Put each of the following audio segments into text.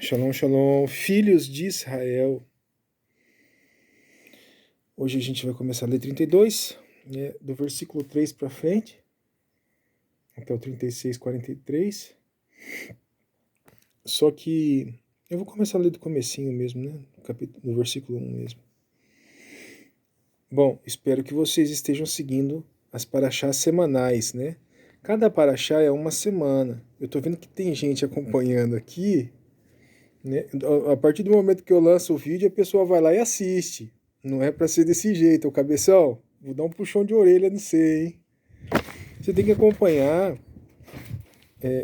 Shalom, shalom, filhos de Israel. Hoje a gente vai começar a ler 32, né, do versículo 3 para frente, até o 36, 43. Só que eu vou começar a ler do comecinho mesmo, né, do versículo 1 mesmo. Bom, espero que vocês estejam seguindo as paraxás semanais, né? Cada paraxá é uma semana. Eu tô vendo que tem gente acompanhando aqui, né? A partir do momento que eu lanço o vídeo, a pessoa vai lá e assiste. Não é pra ser desse jeito, ô cabeção. Vou dar um puxão de orelha, não sei, hein? Você tem que acompanhar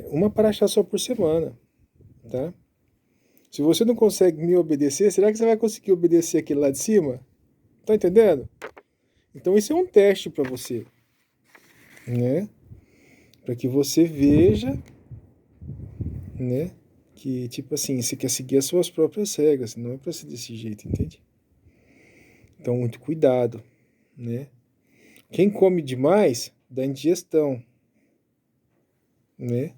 uma paraxá só por semana, tá? Se você não consegue me obedecer, será que você vai conseguir obedecer aquele lá de cima? Tá entendendo? Então isso é um teste para você, né? Para que você veja, né? Que, tipo assim, você quer seguir as suas próprias regras, não é para ser desse jeito, entende? Então, muito cuidado, né? Quem come demais, dá indigestão, né?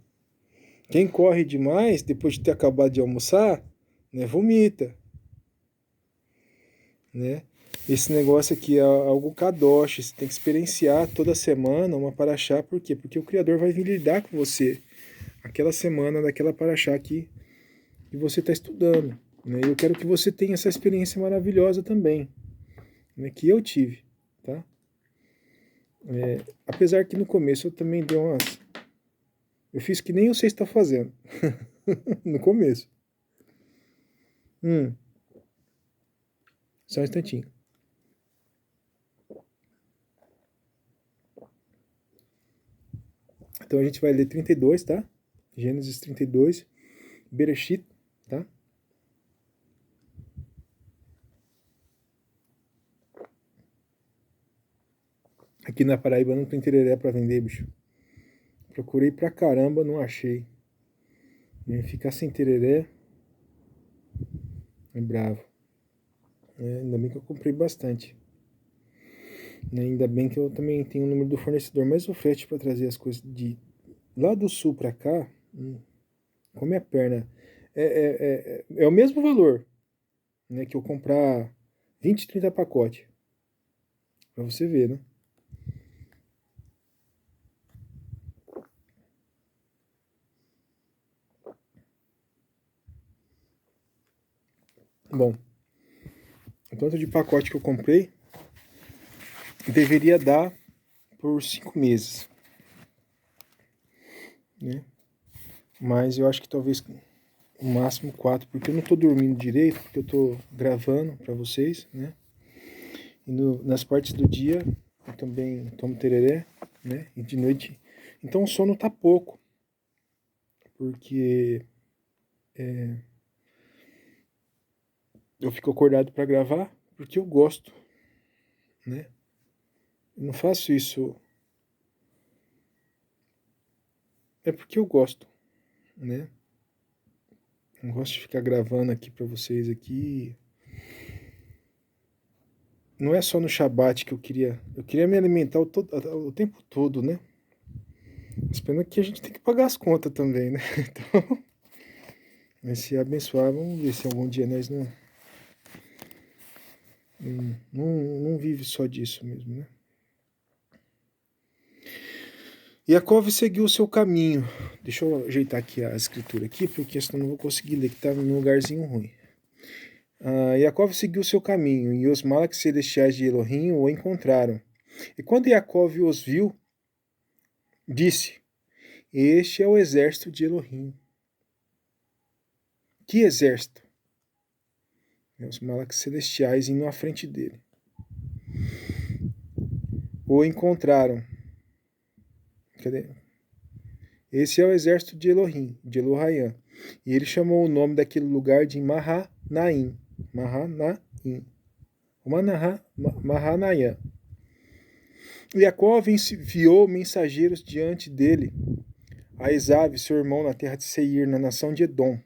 Quem corre demais, depois de ter acabado de almoçar, né, vomita, né? Esse negócio aqui é algo kadosh, você tem que experienciar toda semana uma paraxá, por quê? Porque o Criador vai vir lidar com você aquela semana daquela paraxá que você está estudando, né? E eu quero que você tenha essa experiência maravilhosa também, né, que eu tive, tá? Apesar que no começo eu também dei umas... Eu fiz que nem você está fazendo, no começo. Só um instantinho. Então a gente vai ler 32, tá? Gênesis 32, Bereshit, tá? Aqui na Paraíba não tem tereré pra vender, bicho. Procurei pra caramba, não achei. Ficar sem tereré é bravo. Ainda bem que eu comprei bastante. Ainda bem que eu também tenho o número do fornecedor, mas o frete para trazer as coisas de lá do sul pra cá, come a perna. É o mesmo valor, né, que eu comprar 20, 30 pacotes. Pra você ver, né? Bom, o tanto de pacote que eu comprei deveria dar por 5 meses, né? Mas eu acho que talvez o máximo 4, porque eu não tô dormindo direito, porque eu tô gravando pra vocês, né? E nas partes do dia eu também tomo tereré, né? E de noite. Então o sono tá pouco, porque eu fico acordado para gravar, porque eu gosto, né? Eu não faço isso. É porque eu gosto, né? Não gosto de ficar gravando aqui para vocês aqui. Não é só no Shabat que eu queria me alimentar o tempo todo, né? Mas pena que a gente tem que pagar as contas também, né? Então, mas se abençoar, vamos ver se algum dia nós não vive só disso mesmo, né? Yaakov seguiu o seu caminho. Deixa eu ajeitar aqui a escritura aqui, porque senão não vou conseguir ler, que está num lugarzinho ruim. Yaakov seguiu o seu caminho, e os malaques celestiais de Elohim o encontraram. E quando Yaakov os viu, disse: Este é o exército de Elohim. Que exército? Os malaques celestiais indo à frente dele. O encontraram. Cadê? Esse é o exército de Elohim, de Elohayim. E ele chamou o nome daquele lugar de Mahanaim. Mahanaim. Mahanaim. Yaakov enviou mensageiros diante dele a Esav, seu irmão, na terra de Seir, na nação de Edom.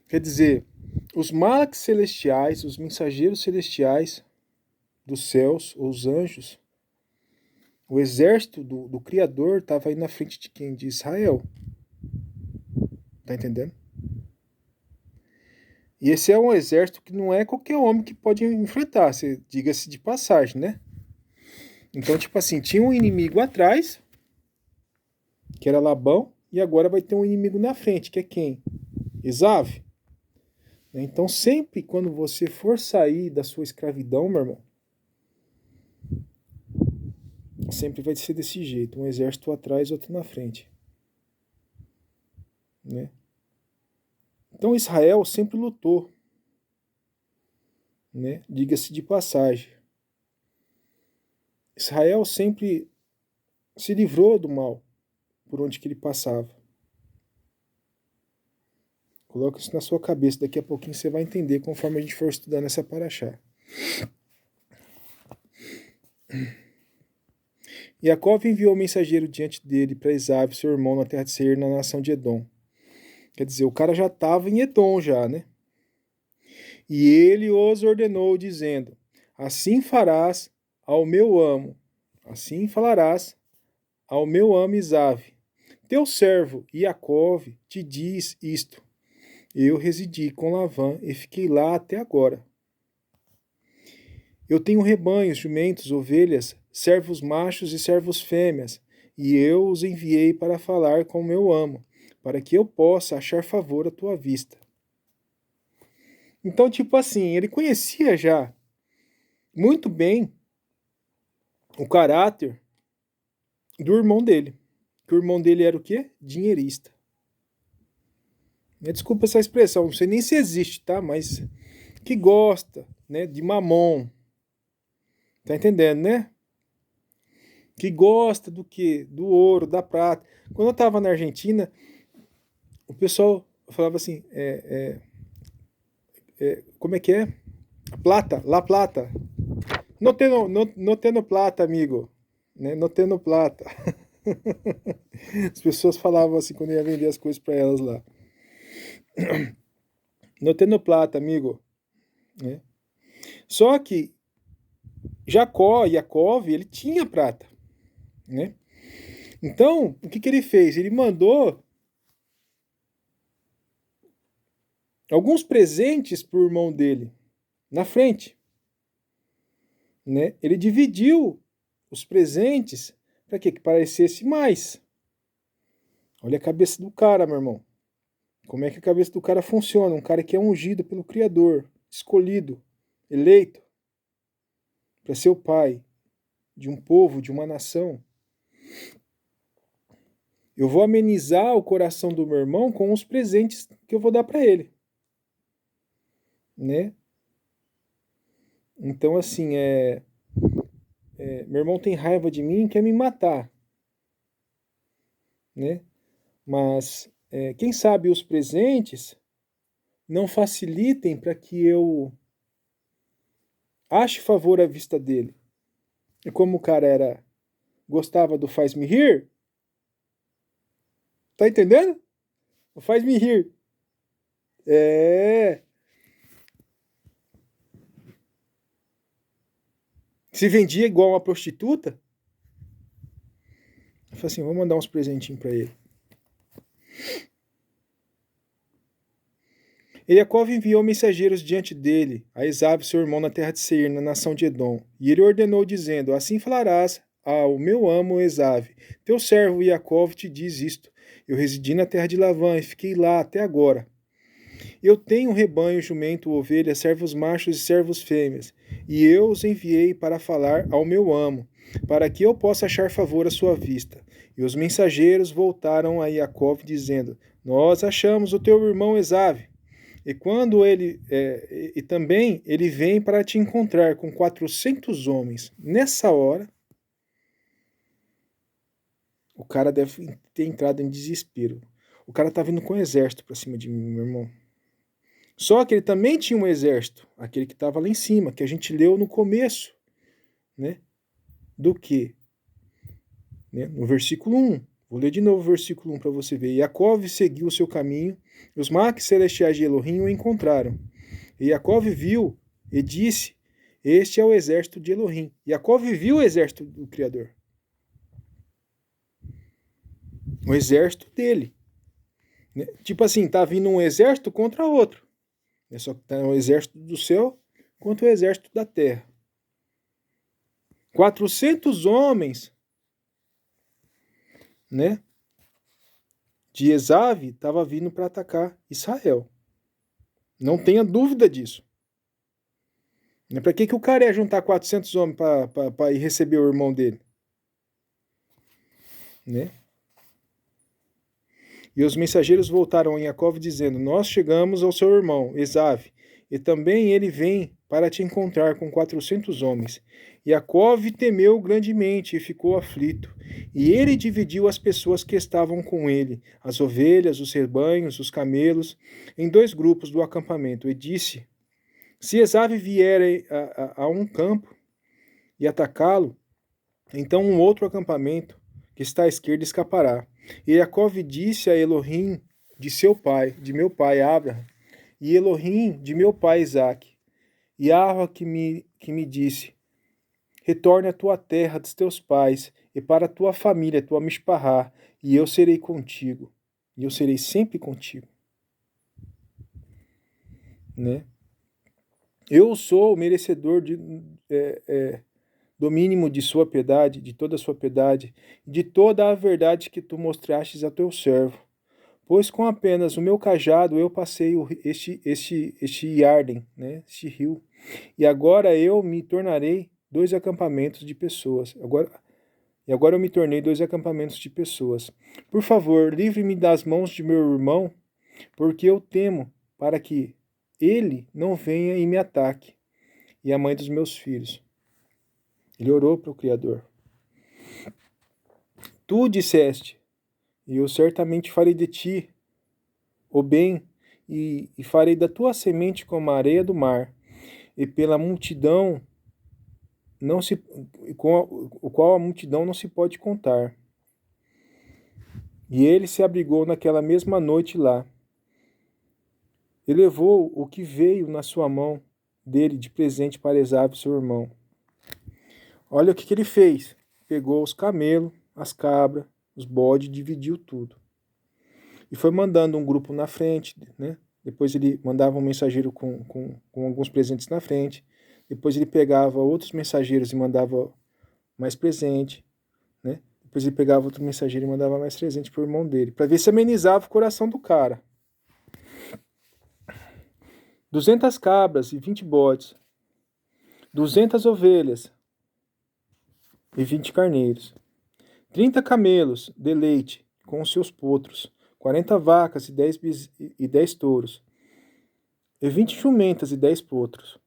Quer dizer, os malaques celestiais, os mensageiros celestiais dos céus, ou os anjos, o exército do Criador estava aí na frente de quem? De Israel. Tá entendendo? E esse é um exército que não é qualquer homem que pode enfrentar, diga-se de passagem, né? Então, tipo assim, tinha um inimigo atrás, que era Labão, e agora vai ter um inimigo na frente, que é quem? Esav. Então, sempre quando você for sair da sua escravidão, meu irmão, sempre vai ser desse jeito, um exército atrás, outro na frente. Né? Então, Israel sempre lutou, né? Diga-se de passagem. Israel sempre se livrou do mal por onde que ele passava. Coloca isso na sua cabeça, daqui a pouquinho você vai entender conforme a gente for estudando essa paraxá. Jacó enviou o mensageiro diante dele para Esaú, seu irmão, na terra de Seir, na nação de Edom. Quer dizer, o cara já estava em Edom já, né? E ele os ordenou, dizendo: assim farás ao meu amo, assim falarás ao meu amo Esaú. Teu servo Iacove te diz isto: eu residi com Lavã e fiquei lá até agora. Eu tenho rebanhos, jumentos, ovelhas, servos machos e servos fêmeas, e eu os enviei para falar com meu amo, para que eu possa achar favor à tua vista. Então, tipo assim, ele conhecia já muito bem o caráter do irmão dele. Que o irmão dele era o quê? Dinheirista. Desculpa essa expressão, não sei nem se existe, tá? Mas que gosta, né, de mamon. Tá entendendo, né? Que gosta do quê? Do ouro, da prata. Quando eu tava na Argentina, o pessoal falava assim, como é que é? Plata, la plata. No tendo plata, amigo. Né? No tendo plata. As pessoas falavam assim quando eu ia vender as coisas para elas lá. No tendo plata, amigo. Né? Só que Jacó, ele tinha prata. Né? Então, o que ele fez? Ele mandou alguns presentes para o irmão dele na frente. Né? Ele dividiu os presentes para quê? Que parecesse mais. Olha a cabeça do cara, meu irmão. Como é que a cabeça do cara funciona? Um cara que é ungido pelo Criador, escolhido, eleito para ser o pai de um povo, de uma nação. Eu vou amenizar o coração do meu irmão com os presentes que eu vou dar para ele. Né? Então, assim, meu irmão tem raiva de mim e quer me matar. Né? Mas, quem sabe os presentes não facilitem para que eu ache favor à vista dele. E como o cara gostava do faz-me rir, tá entendendo? O faz-me rir. Se vendia igual uma prostituta, eu falei assim, vou mandar uns presentinhos para ele. E Jacó enviou mensageiros diante dele, a Esaú, seu irmão, na terra de Seir, na nação de Edom. E ele ordenou, dizendo: assim falarás ao meu amo Esaú: teu servo Jacó te diz isto: eu residi na terra de Lavã e fiquei lá até agora. Eu tenho rebanho, jumento, ovelhas, servos machos e servos fêmeas, e eu os enviei para falar ao meu amo, para que eu possa achar favor à sua vista. E os mensageiros voltaram a Jacó, dizendo: nós achamos o teu irmão Esaú. E quando e também ele vem para te encontrar com 400 homens. Nessa hora, o cara deve ter entrado em desespero. O cara tá vindo com um exército para cima de mim, meu irmão. Só que ele também tinha um exército, aquele que estava lá em cima, que a gente leu no começo, né? Do que? Né? No versículo 1. Vou ler de novo o versículo 1 para você ver. Jacó seguiu o seu caminho, e os maques celestiais de Elohim o encontraram. E Jacó viu e disse: este é o exército de Elohim. Jacó viu o exército do Criador. O exército dele. Né? Tipo assim, tá vindo um exército contra outro. Só que tá o exército do céu contra o exército da terra. 400 homens, né, de Esav estava vindo para atacar Israel. Não tenha dúvida disso. Para que o cara ia juntar 400 homens para ir receber o irmão dele? Né? E os mensageiros voltaram a Jacó dizendo: Nós chegamos ao seu irmão, Esav, e também ele vem para te encontrar com 400 homens. Jacó temeu grandemente e ficou aflito. E ele dividiu as pessoas que estavam com ele, as ovelhas, os rebanhos, os camelos, em 2 grupos do acampamento, e disse: Se Esav vier a um campo e atacá-lo, então um outro acampamento que está à esquerda escapará. E Jacó disse a Elohim de seu pai, de meu pai Abraham, e Elohim de meu pai Isaque, e Yahweh que me disse: Retorne à tua terra dos teus pais e para a tua família, tua mishpará, e eu serei contigo. E eu serei sempre contigo. Né? Eu sou o merecedor do mínimo de sua piedade, de toda a sua piedade, de toda a verdade que tu mostrastes a teu servo. Pois com apenas o meu cajado eu passei este Yarden, né, este rio, e agora eu me tornarei 2 acampamentos de pessoas. Agora eu me tornei 2 acampamentos de pessoas. Por favor, livre-me das mãos de meu irmão, porque eu temo para que ele não venha e me ataque, e a mãe dos meus filhos. Ele orou para o Criador. Tu disseste, e eu certamente farei de ti o bem, e farei da tua semente como a areia do mar, e pela multidão não se, com o qual a multidão não se pode contar. E ele se abrigou naquela mesma noite lá. E levou o que veio na sua mão dele de presente para Esaú, seu irmão. Olha o que ele fez. Pegou os camelos, as cabras, os bodes, dividiu tudo. E foi mandando um grupo na frente, né? Depois ele mandava um mensageiro com alguns presentes na frente. Depois ele pegava outros mensageiros e mandava mais presente, né? Depois ele pegava outro mensageiro e mandava mais presente pro irmão dele, para ver se amenizava o coração do cara. 200 cabras e 20 bodes, 200 ovelhas e 20 carneiros, 30 camelos de leite com os seus potros, 40 vacas e 10 touros, e 20 jumentas e 10 potros.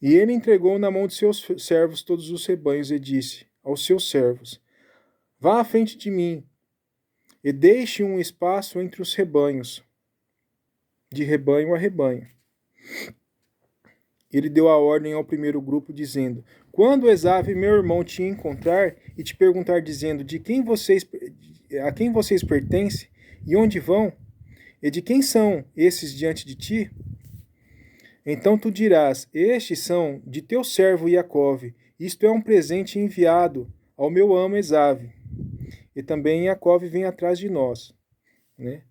E ele entregou na mão de seus servos todos os rebanhos e disse aos seus servos: Vá à frente de mim e deixe um espaço entre os rebanhos, de rebanho a rebanho. Ele deu a ordem ao primeiro grupo, dizendo: Quando Esaú, meu irmão, te encontrar e te perguntar, dizendo a quem vocês pertencem e onde vão, e de quem são esses diante de ti, então tu dirás: Estes são de teu servo Iacove, isto é um presente enviado ao meu amo Esaú. E também Iacove vem atrás de nós. Né?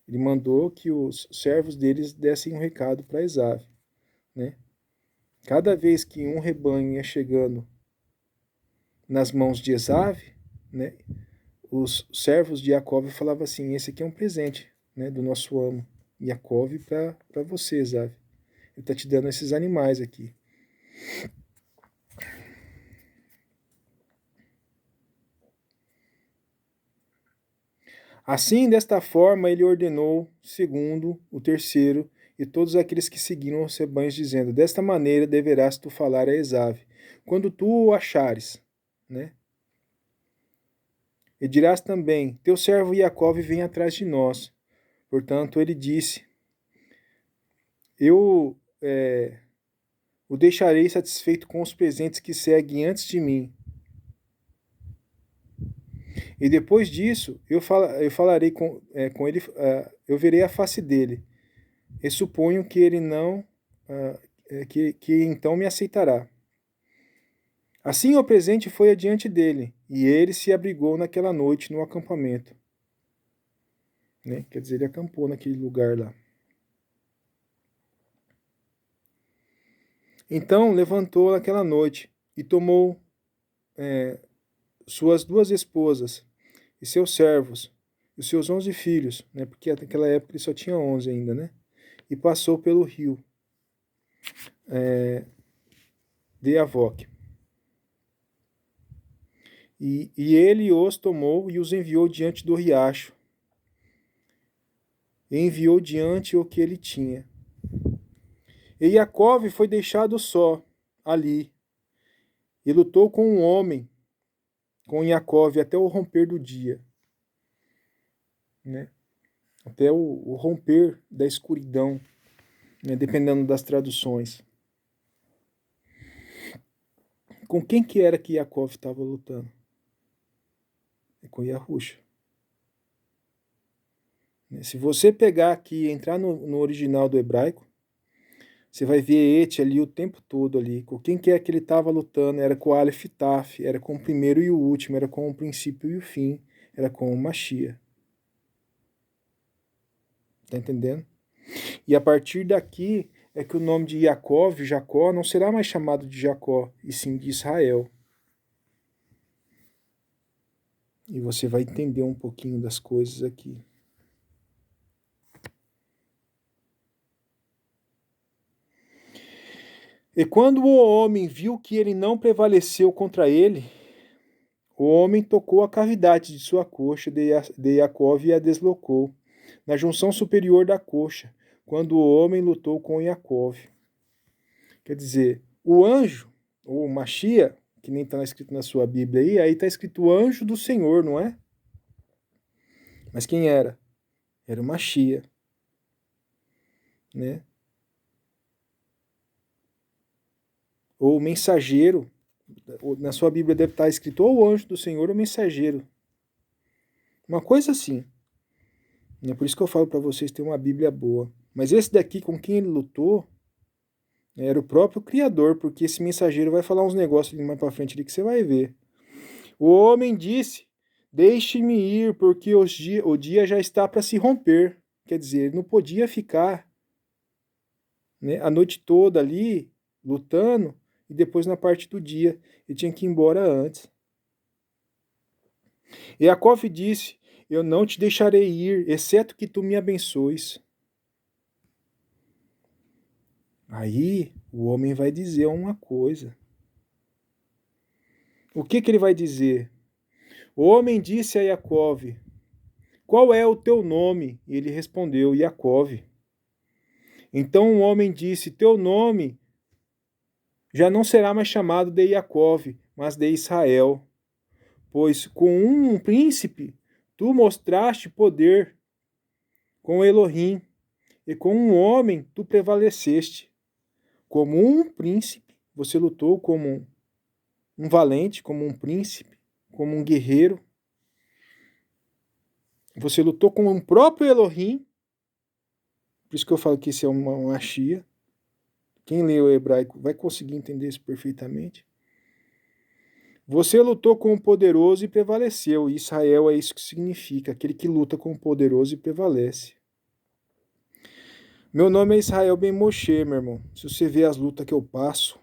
Ele mandou que os servos deles dessem um recado para Esaú. Né? Cada vez que um rebanho ia chegando nas mãos de Esaú, né, os servos de Iacove falavam assim: esse aqui é um presente, né, do nosso amo Iacove para você, Esaú. Ele está te dando esses animais aqui. Assim, desta forma, ele ordenou, segundo, o terceiro, e todos aqueles que seguiram os rebanhos, dizendo: Desta maneira deverás tu falar a Esaú, quando tu o achares, né? E dirás também: Teu servo Iacove vem atrás de nós. Portanto, ele disse: Eu o deixarei satisfeito com os presentes que seguem antes de mim. E depois disso, eu falarei com ele, eu verei a face dele. E suponho que ele não, que então me aceitará. Assim o presente foi adiante dele, e ele se abrigou naquela noite no acampamento. né? Quer dizer, ele acampou naquele lugar lá. Então levantou naquela noite e tomou suas 2 esposas e seus servos e os seus 11 filhos, né? Porque naquela época ele só tinha 11 ainda, né? E passou pelo rio de Yavoque. E ele os tomou e os enviou diante do riacho. E enviou diante o que ele tinha. E Jacove foi deixado só ali, e lutou com um homem, com Jacove, até o romper do dia, né? Até o romper da escuridão, né? Dependendo das traduções. Com quem que era que Jacove estava lutando? É com Yahusha. Se você pegar aqui e entrar no original do hebraico, você vai ver Et ali o tempo todo ali. Com quem que é que ele estava lutando? Era com o Aleph Taf, era com o primeiro e o último, era com o princípio e o fim, era com o Mashiach. Tá entendendo? E a partir daqui é que o nome de Jacó, não será mais chamado de Jacó, e sim de Israel. E você vai entender um pouquinho das coisas aqui. E quando o homem viu que ele não prevaleceu contra ele, o homem tocou a cavidade de sua coxa de Jacó e a deslocou, na junção superior da coxa, quando o homem lutou com Jacó. Quer dizer, o anjo, ou Mashiach, que nem está escrito na sua Bíblia aí está escrito anjo do Senhor, não é? Mas quem era? Era o Mashiach, né? Ou mensageiro, na sua Bíblia deve estar escrito ou o anjo do Senhor ou mensageiro. Uma coisa assim. É por isso que eu falo para vocês ter uma Bíblia boa. Mas esse daqui, com quem ele lutou, era o próprio Criador, porque esse mensageiro vai falar uns negócios ali mais para frente ali que você vai ver. O homem disse: deixe-me ir, porque o dia já está para se romper. Quer dizer, ele não podia ficar, né, a noite toda ali, lutando, e depois na parte do dia. Ele tinha que ir embora antes. E Jacó disse: eu não te deixarei ir, exceto que tu me abençoes. Aí o homem vai dizer uma coisa. O que ele vai dizer? O homem disse a Jacó: qual é o teu nome? E ele respondeu: Jacó. Então o homem disse: teu nome já não será mais chamado de Jacó, mas de Israel, pois com um príncipe tu mostraste poder, com Elohim, e com um homem tu prevaleceste. Como um príncipe, você lutou como um valente, como um príncipe, como um guerreiro. Você lutou com o próprio Elohim. Por isso que eu falo que isso é uma Shia. Quem lê o hebraico vai conseguir entender isso perfeitamente. Você lutou com o poderoso e prevaleceu. E Israel é isso que significa, aquele que luta com o poderoso e prevalece. Meu nome é Israel Ben Moshe, meu irmão. Se você vê as lutas que eu passo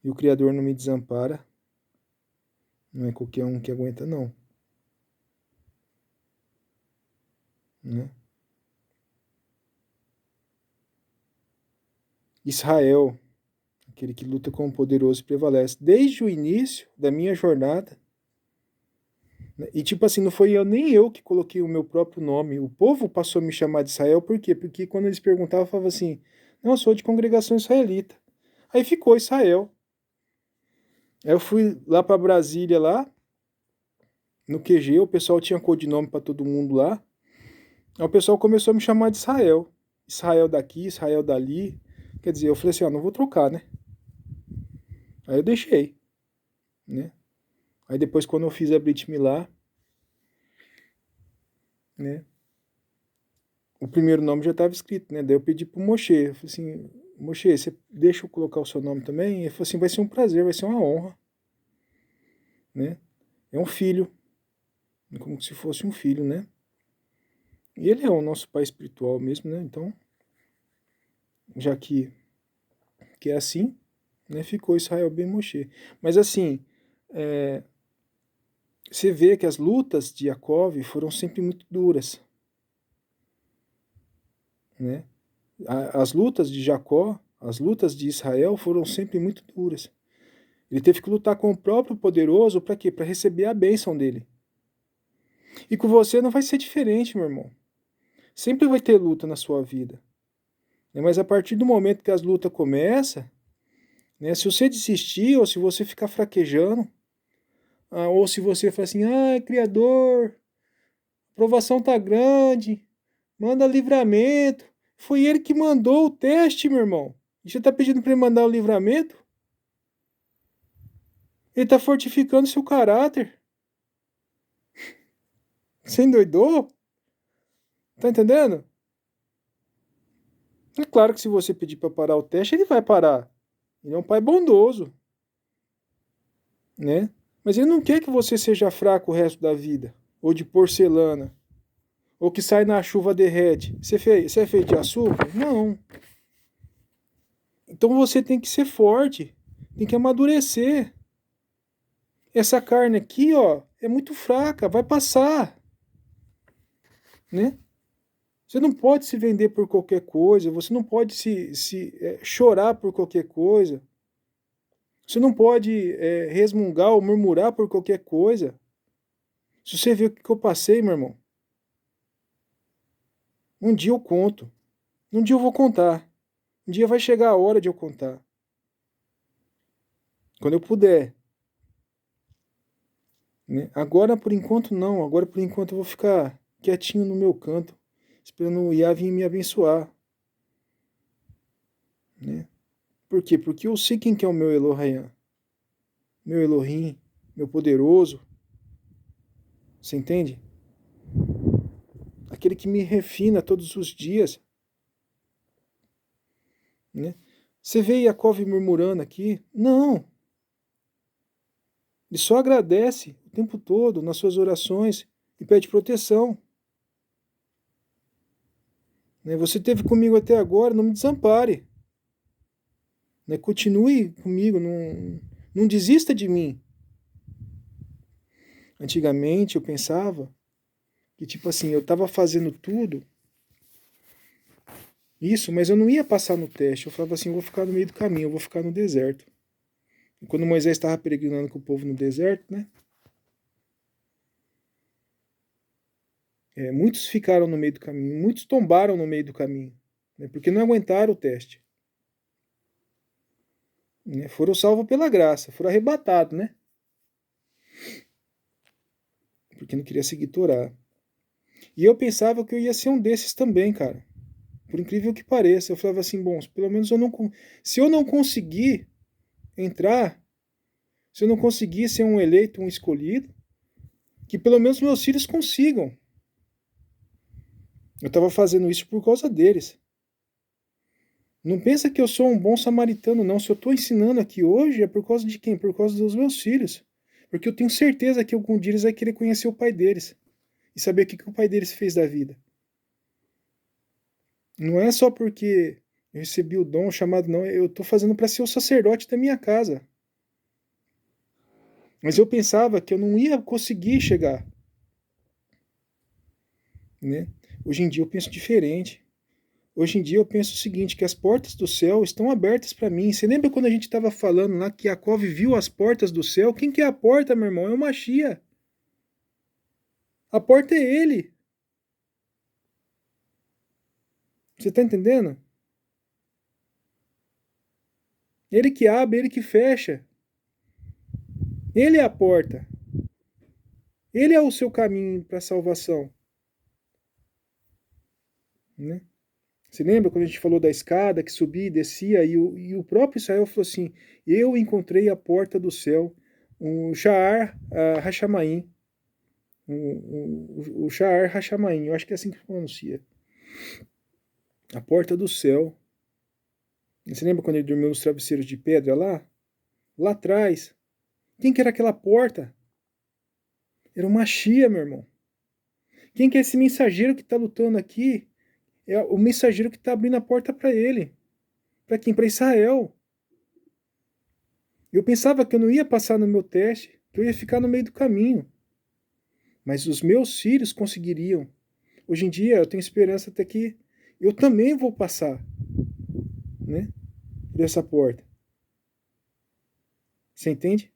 e o Criador não me desampara, não é qualquer um que aguenta, não. Né? Israel, aquele que luta com o poderoso e prevalece. Desde o início da minha jornada, e tipo assim, não foi nem eu que coloquei o meu próprio nome. O povo passou a me chamar de Israel, por quê? Porque quando eles perguntavam, eu falava assim, não, eu sou de congregação israelita. Aí ficou Israel. Aí eu fui lá para Brasília, lá, no QG, o pessoal tinha codinome para todo mundo lá. Aí o pessoal começou a me chamar de Israel. Israel daqui, Israel dali. Quer dizer, eu falei assim, ó, não vou trocar, né? Aí eu deixei, né? Aí depois, quando eu fiz a Brit Milá, né? O primeiro nome já estava escrito, né? Daí eu pedi pro Moshe. Eu falei assim, Moshe, você deixa eu colocar o seu nome também? Ele falou assim, vai ser um prazer, vai ser uma honra, né? É um filho, como se fosse um filho, né? E ele é o nosso pai espiritual mesmo, né? Então, já que é assim, né? Ficou Israel ben Moshe. Mas assim, você vê que as lutas de Jacó foram sempre muito duras, né? As lutas de Jacó, as lutas de Israel foram sempre muito duras. Ele teve que lutar com o próprio poderoso para quê? Para receber a bênção dele. E com você não vai ser diferente, meu irmão. Sempre vai ter luta na sua vida. Né? Mas a partir do momento que as lutas começam, né? Se você desistir ou se você ficar fraquejando, ou se você falar assim, Criador, a provação tá grande, manda livramento. Foi ele que mandou o teste, meu irmão. E você tá pedindo para ele mandar o livramento? Ele tá fortificando seu caráter. Você endoidou? Tá entendendo? É claro que se você pedir para parar o teste, ele vai parar. Ele é um pai bondoso, né? Mas ele não quer que você seja fraco o resto da vida, ou de porcelana, ou que sai na chuva derrete. Você é feito de açúcar? Não. Então você tem que ser forte, tem que amadurecer. Essa carne aqui, ó, é muito fraca, vai passar, né? Você não pode se vender por qualquer coisa, você não pode chorar por qualquer coisa, você não pode resmungar ou murmurar por qualquer coisa. Se você vê o que eu passei, meu irmão, um dia eu conto, um dia eu vou contar, um dia vai chegar a hora de eu contar, quando eu puder. Né? Agora, por enquanto, não, agora, por enquanto, eu vou ficar quietinho no meu canto, esperando o Iá vir me abençoar. Né? Por quê? Porque eu sei quem que é o meu Elohim, meu Elohim, meu poderoso. Você entende? Aquele que me refina todos os dias. Né? Você vê Yaakov murmurando aqui? Não. Ele só agradece o tempo todo nas suas orações e pede proteção. Né? Você esteve comigo até agora, não me desampare. Né? Continue comigo, não desista de mim. Antigamente eu pensava que, tipo assim, eu estava fazendo tudo isso, mas eu não ia passar no teste. Eu falava assim, eu vou ficar no meio do caminho, eu vou ficar no deserto. E quando Moisés estava peregrinando com o povo no deserto, né? Muitos ficaram no meio do caminho, muitos tombaram no meio do caminho, né? Porque não aguentaram o teste. Né? Foram salvos pela graça, foram arrebatados, né? Porque não queria seguir Torá. E eu pensava que eu ia ser um desses também, cara. Por incrível que pareça. Eu falava assim, bom, pelo menos se eu não conseguir entrar, se eu não conseguir ser um eleito, um escolhido, que pelo menos meus filhos consigam. Eu estava fazendo isso por causa deles. Não pensa que eu sou um bom samaritano, não. Se eu estou ensinando aqui hoje, é por causa de quem? Por causa dos meus filhos. Porque eu tenho certeza que algum dia eles vai querer conhecer o pai deles. E saber o que o pai deles fez da vida. Não é só porque eu recebi o dom, o chamado, não. Eu estou fazendo para ser o sacerdote da minha casa. Mas eu pensava que eu não ia conseguir chegar. Né? Hoje em dia eu penso diferente. Hoje em dia eu penso o seguinte, que as portas do céu estão abertas para mim. Você lembra quando a gente estava falando lá que Yaakov viu as portas do céu? Quem que é a porta, meu irmão? É o Mashiach. A porta é ele. Você está entendendo? Ele que abre, ele que fecha. Ele é a porta. Ele é o seu caminho para a salvação. Né? Você lembra quando a gente falou da escada que subia e descia e o próprio Israel falou assim, eu encontrei a porta do céu, o Sha'ar Hashamaim, o Sha'ar Hashamaim, eu acho que é assim que pronuncia. A porta do céu. Você lembra quando ele dormiu nos travesseiros de pedra lá? Lá atrás. Quem que era aquela porta? Era uma Mashiach, meu irmão. Quem que é esse mensageiro que está lutando aqui? É o mensageiro que está abrindo a porta para ele. Para quem? Para Israel. Eu pensava que eu não ia passar no meu teste, que eu ia ficar no meio do caminho. Mas os meus filhos conseguiriam. Hoje em dia eu tenho esperança até que eu também vou passar, né, por essa porta. Você entende?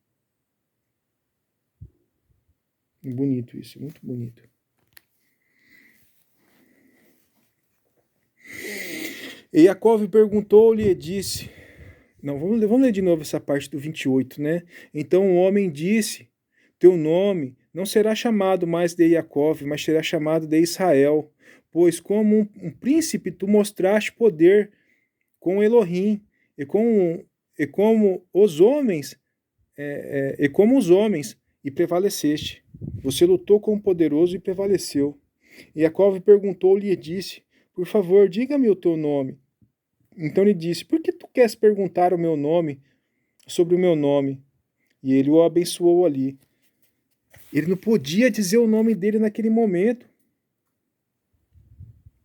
Bonito isso, muito bonito. E Yaakov perguntou-lhe e disse... Não, vamos ler de novo essa parte do 28, né? Então o homem disse, teu nome não será chamado mais de Yaakov, mas será chamado de Israel, pois como um príncipe tu mostraste poder com Elohim, e, com, e como os homens, e como os homens, e prevaleceste. Você lutou com o poderoso e prevaleceu. E Yaakov perguntou-lhe e disse, por favor, diga-me o teu nome. Então ele disse, por que tu queres perguntar o meu nome, sobre o meu nome? E ele o abençoou ali. Ele não podia dizer o nome dele naquele momento.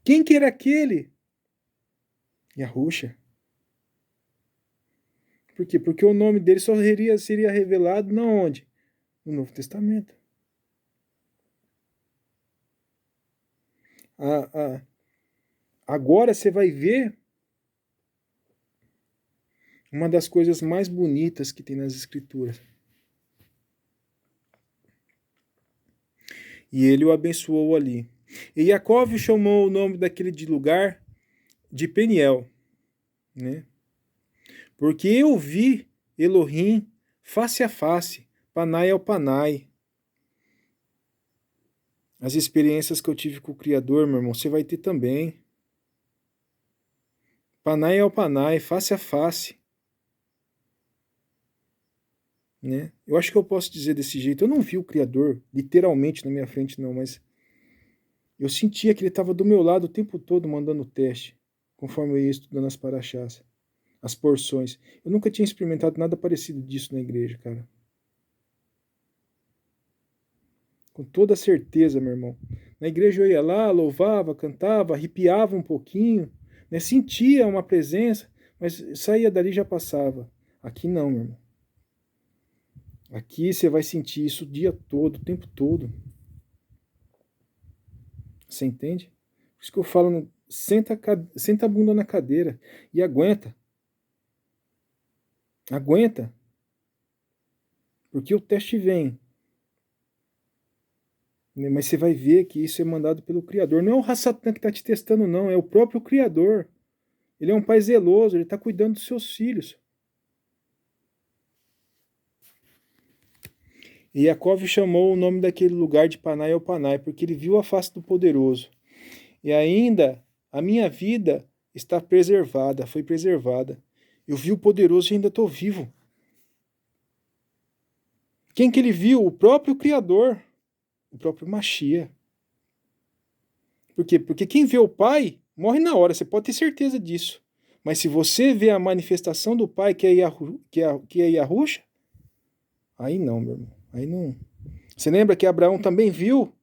Quem que era aquele? Yahusha. Por quê? Porque o nome dele só seria revelado na onde? No Novo Testamento. Agora você vai ver uma das coisas mais bonitas que tem nas Escrituras. E ele o abençoou ali. E Yaakov chamou o nome daquele lugar de Peniel, né? Porque eu vi Elohim face a face, Panai ao Panai. As experiências que eu tive com o Criador, meu irmão, você vai ter também. Panai ao Panai, face a face. Né? Eu acho que eu posso dizer desse jeito. Eu não vi o Criador literalmente na minha frente, não, mas eu sentia que ele estava do meu lado o tempo todo mandando teste, conforme eu ia estudando as paraxás, as porções. Eu nunca tinha experimentado nada parecido disso na igreja, cara. Com toda certeza, meu irmão. Na igreja eu ia lá, louvava, cantava, arrepiava um pouquinho, né? Sentia uma presença, mas saía dali e já passava. Aqui não, meu irmão. Aqui você vai sentir isso o dia todo, o tempo todo. Você entende? Por isso que eu falo, senta a bunda na cadeira e aguenta. Aguenta. Porque o teste vem. Mas você vai ver que isso é mandado pelo Criador. Não é o Satã que está te testando, não. É o próprio Criador. Ele é um pai zeloso, ele está cuidando dos seus filhos. E Yaakov chamou o nome daquele lugar de Panai ao Panai, porque ele viu a face do poderoso. E ainda a minha vida está preservada, foi preservada. Eu vi o poderoso e ainda estou vivo. Quem que ele viu? O próprio Criador, o próprio Mashiach. Por quê? Porque quem vê o Pai morre na hora, você pode ter certeza disso. Mas se você vê a manifestação do Pai, que é Yahusha, aí não, meu irmão. Aí não. Você lembra que Abraão também viu?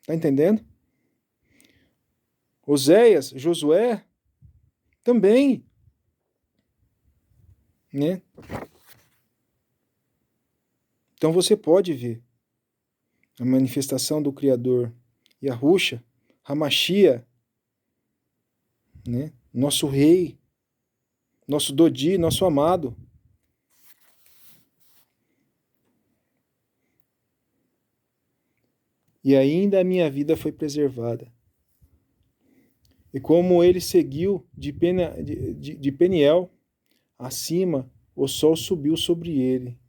Tá entendendo? Oséias, Josué, também. Né? Então você pode ver a manifestação do Criador, Yahusha, Hamashia, né? Nosso rei, nosso Dodi, nosso amado. E ainda a minha vida foi preservada. E como ele seguiu de Peniel, acima o sol subiu sobre ele.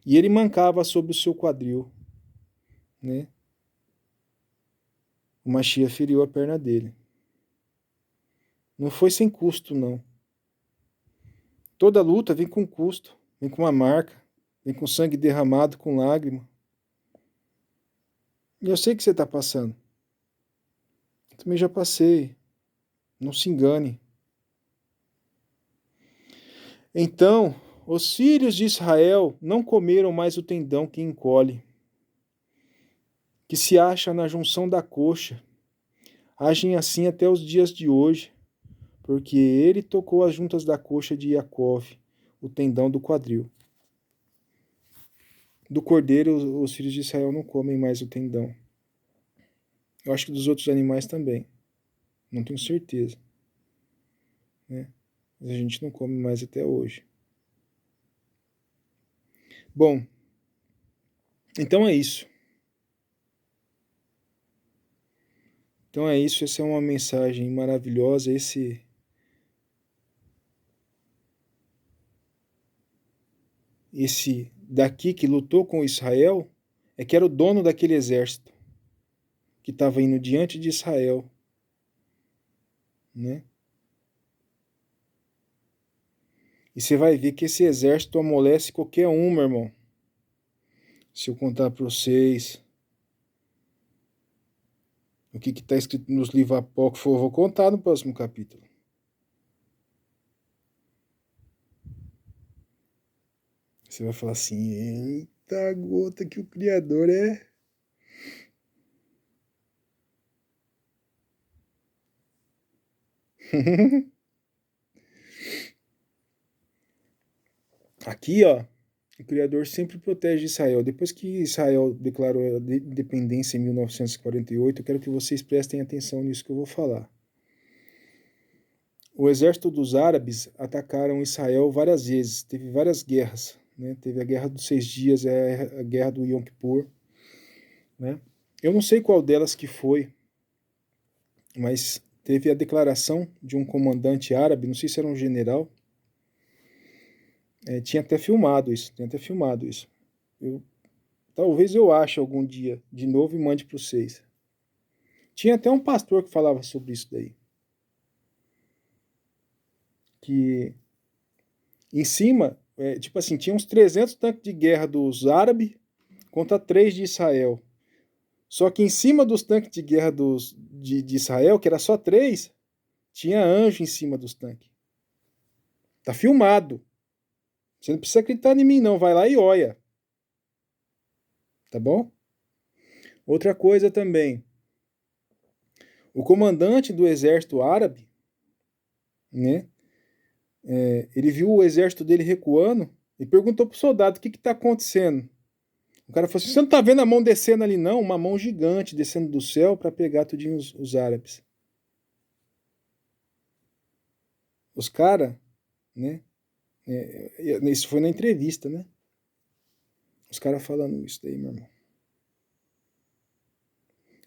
E ele mancava sobre o seu quadril. Né? O Mashiach feriu a perna dele. Não foi sem custo, não. Toda luta vem com custo, vem com uma marca, vem com sangue derramado, com lágrima. E eu sei que você está passando. Eu também já passei. Não se engane. Então, os filhos de Israel não comeram mais o tendão que encolhe. que se acha na junção da coxa, agem assim até os dias de hoje, porque ele tocou as juntas da coxa de Yaakov, o tendão do quadril. Do cordeiro, os filhos de Israel não comem mais o tendão. Eu acho que dos outros animais também. Não tenho certeza. Né? Mas a gente não come mais até hoje. Bom, então é isso. Então é isso, essa é uma mensagem maravilhosa. Esse daqui que lutou com Israel é que era o dono daquele exército que estava indo diante de Israel, né? E você vai ver que esse exército amolece qualquer um, meu irmão. Se eu contar para vocês o que está escrito nos livros apócrifos, eu vou contar no próximo capítulo. Você vai falar assim, eita gota que o Criador é... Aqui, ó, o Criador sempre protege Israel. Depois que Israel declarou a independência em 1948, eu quero que vocês prestem atenção nisso que eu vou falar. O exército dos árabes atacaram Israel várias vezes, teve várias guerras. Né? Teve a Guerra dos 6 Dias, a Guerra do Yom Kippur. Né? Eu não sei qual delas que foi, mas teve a declaração de um comandante árabe, não sei se era um general, tinha até filmado isso. Talvez eu ache algum dia de novo e mande para vocês. Tinha até um pastor que falava sobre isso daí. Que em cima, tipo assim, tinha uns 300 tanques de guerra dos árabes contra 3 de Israel. Só que em cima dos tanques de guerra de Israel, que era só 3, tinha anjo em cima dos tanques. Tá filmado. Você não precisa acreditar em mim, não. Vai lá e olha. Tá bom? Outra coisa também. O comandante do exército árabe, né? Ele viu o exército dele recuando e perguntou pro soldado o que está acontecendo. O cara falou assim: você não tá vendo a mão descendo ali, não? Uma mão gigante descendo do céu para pegar tudinho os árabes. Os caras, né? Isso foi na entrevista, né? Os caras falando isso daí, meu irmão.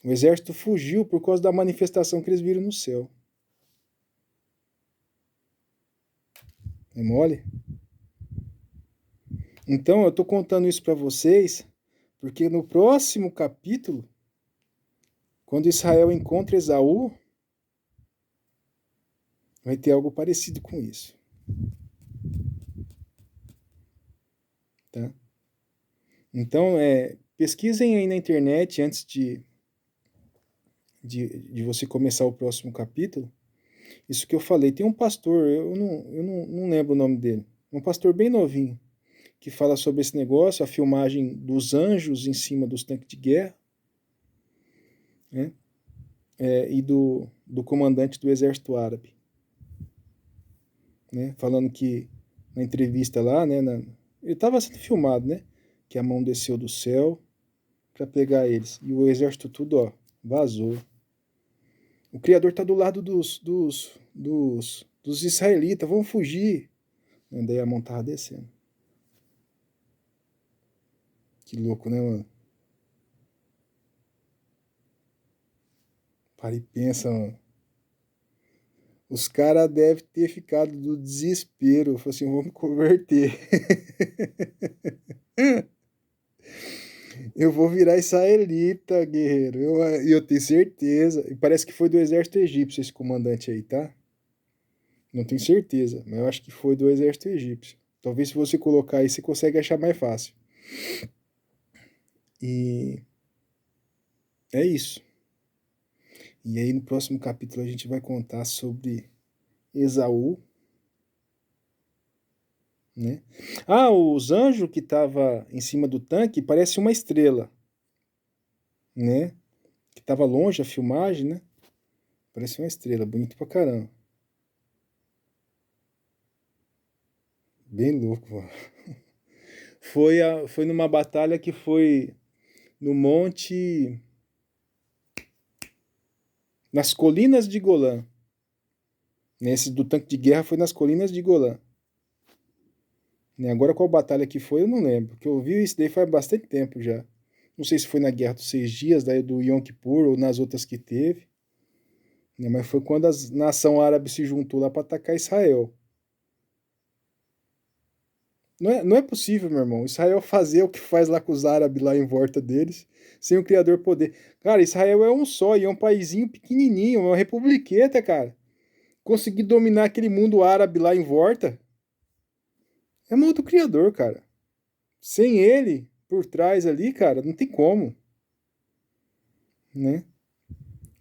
O exército fugiu por causa da manifestação que eles viram no céu. É mole? Então, eu tô contando isso para vocês, porque no próximo capítulo, quando Israel encontra Esaú, vai ter algo parecido com isso. Tá? Então, pesquisem aí na internet antes de você começar o próximo capítulo. Isso que eu falei. Tem um pastor, eu não lembro o nome dele, um pastor bem novinho, que fala sobre esse negócio, a filmagem dos anjos em cima dos tanques de guerra, né? E do comandante do exército árabe. Né? Falando que na entrevista lá, né, ele estava sendo filmado, né? Que a mão desceu do céu para pegar eles. E o exército tudo, ó, vazou. O Criador está do lado dos israelitas, vão fugir. E daí a mão tava descendo. Que louco, né, mano? Para e pensa, mano. Os caras devem ter ficado do desespero. Falei assim, vou me converter. Eu vou virar israelita, guerreiro. Eu tenho certeza. E parece que foi do exército egípcio esse comandante aí, tá? Não tenho certeza, mas eu acho que foi do exército egípcio. Talvez se você colocar aí, você consegue achar mais fácil. E é isso. E aí no próximo capítulo a gente vai contar sobre Esaú, né? Os anjos que estavam em cima do tanque parece uma estrela, né? Que tava longe a filmagem, né? Parece uma estrela, bonito pra caramba. Bem louco, mano. Foi numa batalha que foi no monte. Nas colinas de Golã. Nesse do tanque de guerra foi nas colinas de Golã. Agora qual batalha que foi, eu não lembro. Porque eu vi isso daí faz bastante tempo já. Não sei se foi na Guerra dos 6 Dias, daí do Yom Kippur, ou nas outras que teve. Mas foi quando a nação árabe se juntou lá para atacar Israel. Não é possível, meu irmão, Israel fazer o que faz lá com os árabes lá em volta deles, sem o Criador poder. Cara, Israel é um só, e é um paizinho pequenininho, uma republiqueta, cara. Conseguir dominar aquele mundo árabe lá em volta, é mão do Criador, cara. Sem ele por trás ali, cara, não tem como, né?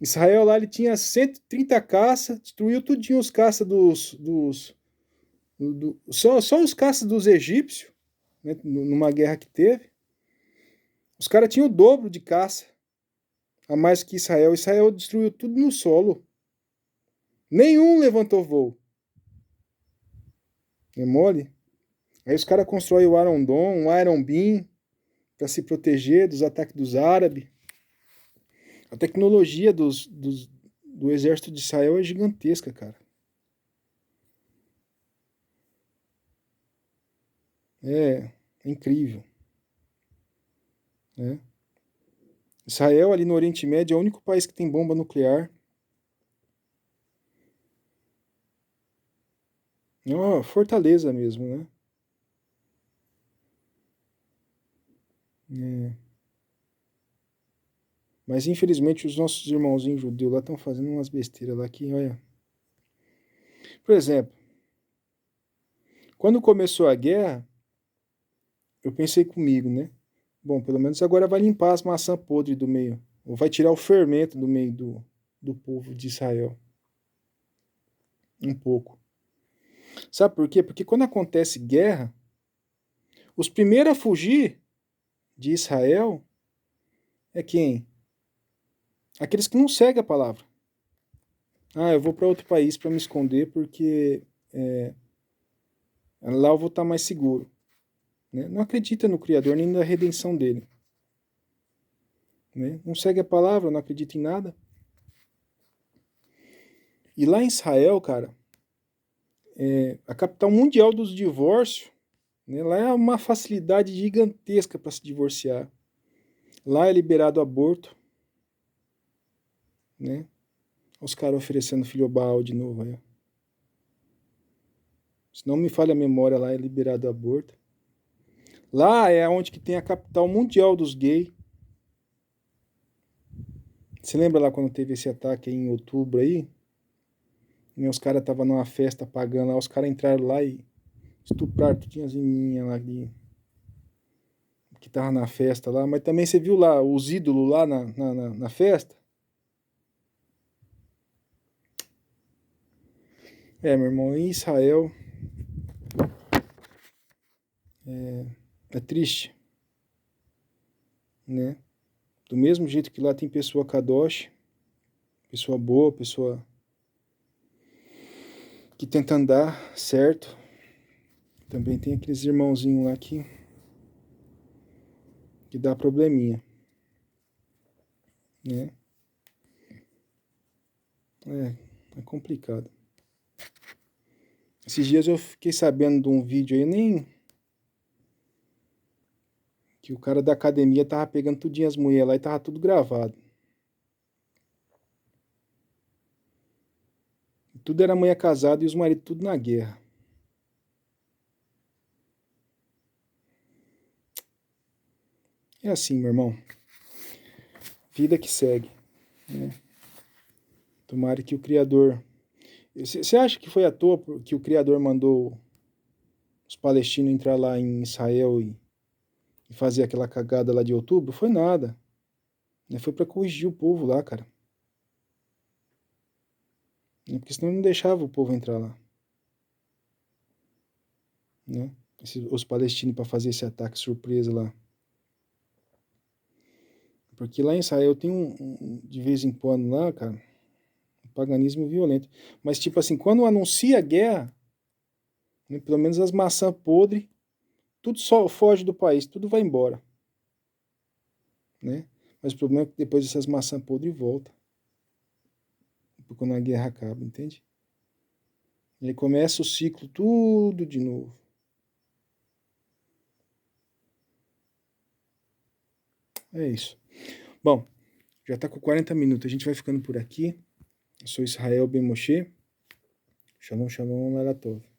Israel lá, ele tinha 130 caças, destruiu tudinho os caças só os caças dos egípcios, né, numa guerra que teve. Os caras tinham o dobro de caça, a mais que Israel. Israel destruiu tudo no solo. Nenhum levantou voo. É mole? Aí os caras constroem o Iron Dome, o Iron Beam, para se proteger dos ataques dos árabes. A tecnologia do exército de Israel é gigantesca, cara. É incrível. Né? Israel, ali no Oriente Médio, é o único país que tem bomba nuclear. É uma fortaleza mesmo, né? É. Mas infelizmente os nossos irmãozinhos judeus lá estão fazendo umas besteiras lá que, olha. Por exemplo, quando começou a guerra, eu pensei comigo, né? Bom, pelo menos agora vai limpar as maçãs podres do meio. Ou vai tirar o fermento do meio do povo de Israel. Um pouco. Sabe por quê? Porque quando acontece guerra, os primeiros a fugir de Israel é quem? Aqueles que não seguem a palavra. Ah, eu vou para outro país para me esconder porque lá eu vou estar mais seguro. Né? Não acredita no Criador nem na redenção dele. Né? Não segue a palavra, não acredita em nada. E lá em Israel, cara, a capital mundial dos divórcios, né? Lá é uma facilidade gigantesca para se divorciar. Lá é liberado aborto, né? Os caras oferecendo filho de novo. Aí. Se não me falha a memória, lá é liberado aborto. Lá é onde que tem a capital mundial dos gays. Você lembra lá quando teve esse ataque aí em outubro aí? E os caras estavam numa festa pagando lá, os caras entraram lá e estupraram tinha as menininhas lá que tava na festa lá. Mas também você viu lá os ídolos lá na festa? Meu irmão, em Israel é triste, né? Do mesmo jeito que lá tem pessoa kadosh, pessoa boa, pessoa que tenta andar certo, também tem aqueles irmãozinhos lá que dá probleminha, né? É complicado. Esses dias eu fiquei sabendo de um vídeo aí, nem que o cara da academia tava pegando tudinho as mulheres lá e tava tudo gravado. Tudo era mulher casada e os maridos tudo na guerra. É assim, meu irmão. Vida que segue. Né? Tomara que o Criador. Você acha que foi à toa que o Criador mandou os palestinos entrar lá em Israel e fazer aquela cagada lá de outubro? Foi nada. Foi para corrigir o povo lá, cara. Porque senão não deixava o povo entrar lá. Né? Os palestinos para fazer esse ataque surpresa lá. Porque lá em Israel tem de vez em quando lá, cara, um paganismo violento. Mas tipo assim, quando anuncia a guerra, né, pelo menos as maçãs podres, tudo só foge do país, tudo vai embora, né? Mas o problema é que depois essas maçãs podres voltam, quando a guerra acaba, entende? E aí começa o ciclo tudo de novo. É isso. Bom, já está com 40 minutos, a gente vai ficando por aqui. Eu sou Israel Ben Moshe. Shalom, shalom, Lalatov.